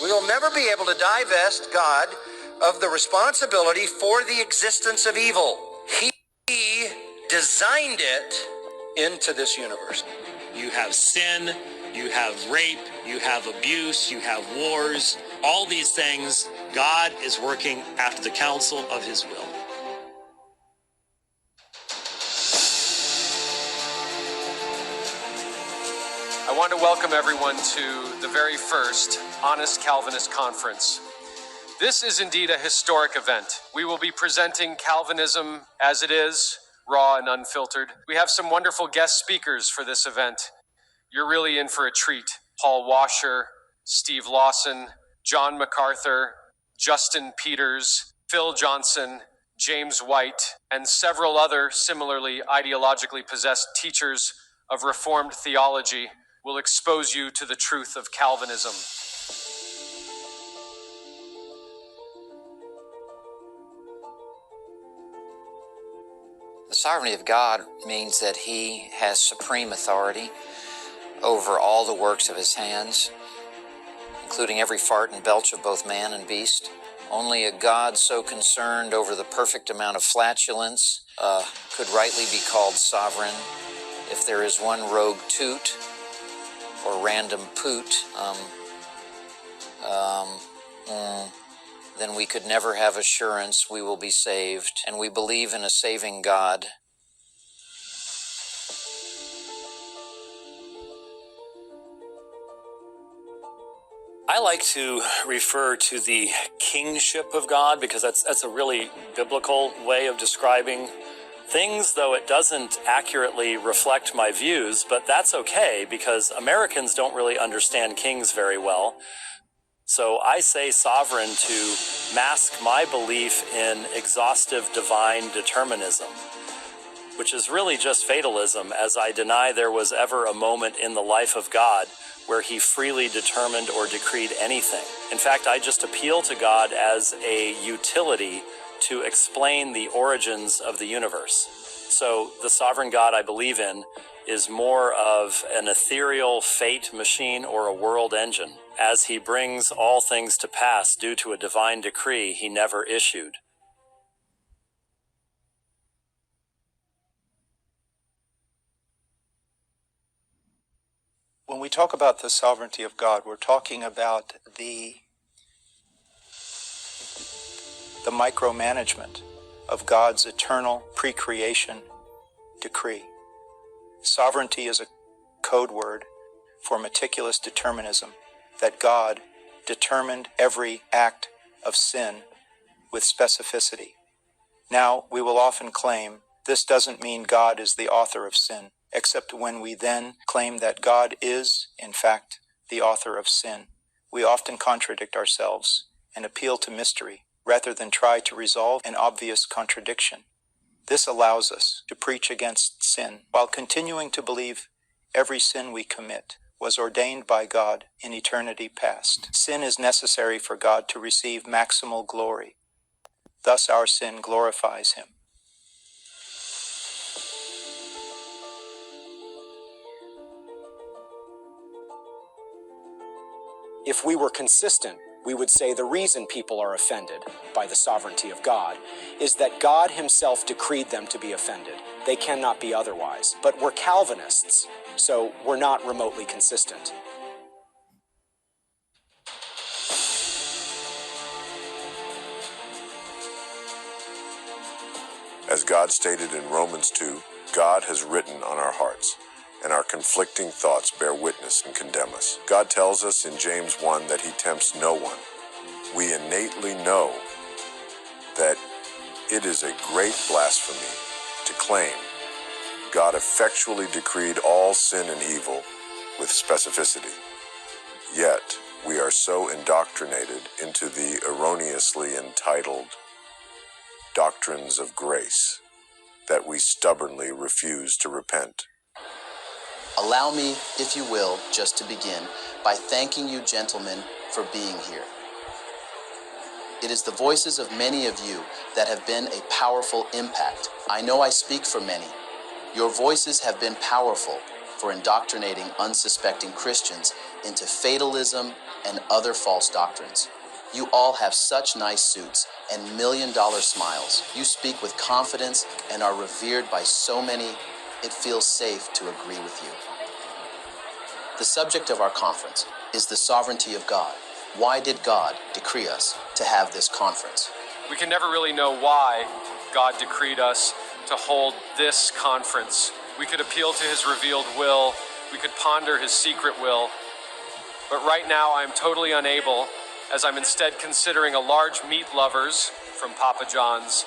We will never be able to divest God of the responsibility for the existence of evil. He designed it into this universe. You have sin, you have rape, you have abuse, you have wars. All these things, God is working after the counsel of his will. I want to welcome everyone to the very first Honest Calvinist Conference. This is indeed a historic event. We will be presenting Calvinism as it is, raw and unfiltered. We have some wonderful guest speakers for this event. You're really in for a treat. Paul Washer, Steve Lawson, John MacArthur, Justin Peters, Phil Johnson, James White, and several other similarly ideologically possessed teachers of Reformed theology will expose you to the truth of Calvinism. The sovereignty of God means that he has supreme authority over all the works of his hands, including every fart and belch of both man and beast. Only a God so concerned over the perfect amount of flatulence could rightly be called sovereign. If there is one rogue toot or random poot, then we could never have assurance we will be saved, and we believe in a saving God. I like to refer to the kingship of God because that's a really biblical way of describing things, though it doesn't accurately reflect my views, but that's okay because Americans don't really understand kings very well. So I say sovereign to mask my belief in exhaustive divine determinism, which is really just fatalism, as I deny there was ever a moment in the life of God where he freely determined or decreed anything. In fact, I just appeal to God as a utility to explain the origins of the universe. So the sovereign God I believe in is more of an ethereal fate machine or a world engine, as he brings all things to pass due to a divine decree he never issued. When we talk about the sovereignty of God, we're talking about the micromanagement of God's eternal pre-creation decree. Sovereignty is a code word for meticulous determinism, that God determined every act of sin with specificity. Now, we will often claim this doesn't mean God is the author of sin, except when we then claim that God is, in fact, the author of sin. We often contradict ourselves and appeal to mystery rather than try to resolve an obvious contradiction. This allows us to preach against sin while continuing to believe every sin we commit was ordained by God in eternity past. Sin is necessary for God to receive maximal glory. Thus our sin glorifies him. If we were consistent, we would say the reason people are offended by the sovereignty of God is that God himself decreed them to be offended. They cannot be otherwise. But we're Calvinists, so we're not remotely consistent. As God stated in Romans 2, God has written on our hearts, and our conflicting thoughts bear witness and condemn us. God tells us in James 1 that he tempts no one. We innately know that it is a great blasphemy to claim God effectually decreed all sin and evil with specificity. Yet, we are so indoctrinated into the erroneously entitled doctrines of grace that we stubbornly refuse to repent. Allow me, if you will, just to begin by thanking you, gentlemen, for being here. It is the voices of many of you that have been a powerful impact. I know I speak for many. Your voices have been powerful for indoctrinating unsuspecting Christians into fatalism and other false doctrines. You all have such nice suits and million-dollar smiles. You speak with confidence and are revered by so many, it feels safe to agree with you. The subject of our conference is the sovereignty of God. Why did God decree us to have this conference? We can never really know why God decreed us to hold this conference. We could appeal to his revealed will. We could ponder his secret will. But right now I am totally unable, as I'm instead considering a large meat lovers from Papa John's,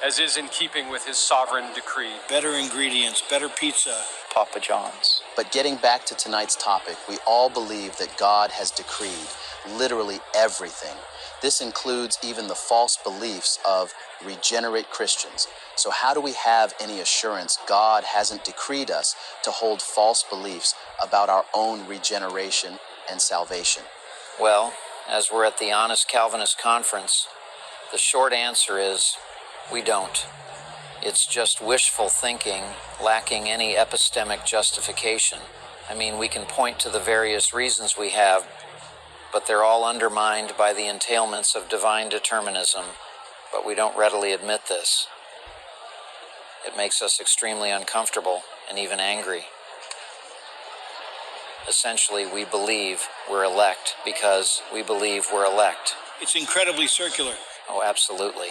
as is in keeping with his sovereign decree. Better ingredients, better pizza. Papa John's. But getting back to tonight's topic, we all believe that God has decreed literally everything. This includes even the false beliefs of regenerate Christians. So how do we have any assurance God hasn't decreed us to hold false beliefs about our own regeneration and salvation? Well, as we're at the Honest Calvinist Conference, the short answer is we don't. It's just wishful thinking, lacking any epistemic justification. I mean, we can point to the various reasons we have, but they're all undermined by the entailments of divine determinism, but we don't readily admit this. It makes us extremely uncomfortable and even angry. Essentially, we believe we're elect because we believe we're elect. It's incredibly circular. Oh, absolutely.